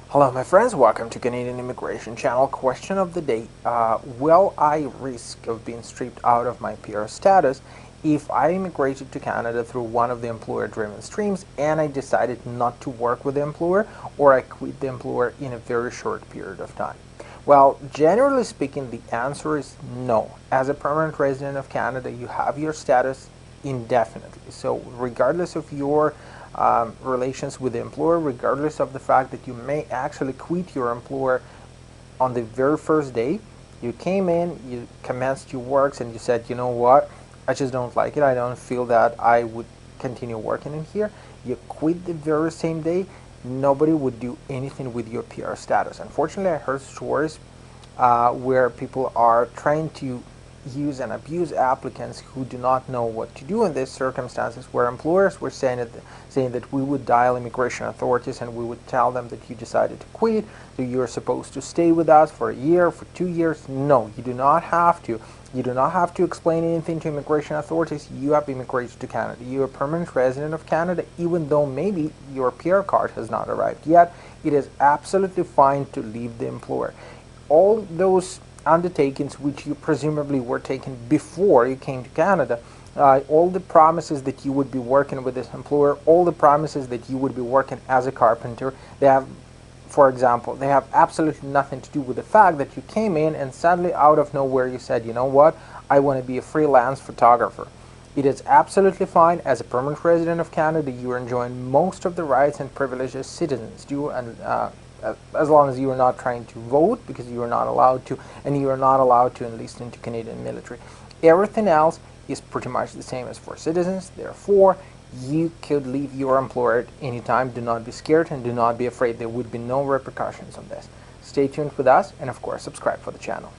Hello my friends, welcome to Canadian Immigration Channel. Question of the day. Will I risk of being stripped out of my PR status if I immigrated to Canada through one of the employer-driven streams and I decided not to work with the employer, or I quit the employer in a very short period of time? Well, generally speaking, the answer is no. As a permanent resident of Canada, you have your status indefinitely. So regardless of your relations with the employer, regardless of the fact that you may actually quit your employer on the very first day, you came in, you commenced your works, and you said, you know what, I just don't like it. I don't feel that I would continue working in here. You quit the very same day. Nobody would do anything with your PR status. Unfortunately, I heard stories where people are trying to use and abuse applicants who do not know what to do in these circumstances, where employers were saying that we would dial immigration authorities and we would tell them that you decided to quit, so you're supposed to stay with us for a year, for 2 years. No, you do not have to. You do not have to explain anything to immigration authorities. You have immigrated to Canada. You're a permanent resident of Canada, even though maybe your PR card has not arrived yet. It is absolutely fine to leave the employer. All those undertakings which you presumably were taken before you came to Canada, all the promises that you would be working with this employer, all the promises that you would be working as a carpenter, they have, for example, they have absolutely nothing to do with the fact that you came in and suddenly out of nowhere you said, you know what, I want to be a freelance photographer. It is absolutely fine. As a permanent resident of Canada, you are enjoying most of the rights and privileges citizens do, and as long as you are not trying to vote, because you are not allowed to, and you are not allowed to enlist into Canadian military. Everything else is pretty much the same as for citizens. Therefore, you could leave your employer at any time. Do not be scared and do not be afraid. There would be no repercussions on this. Stay tuned with us, and of course subscribe for the channel.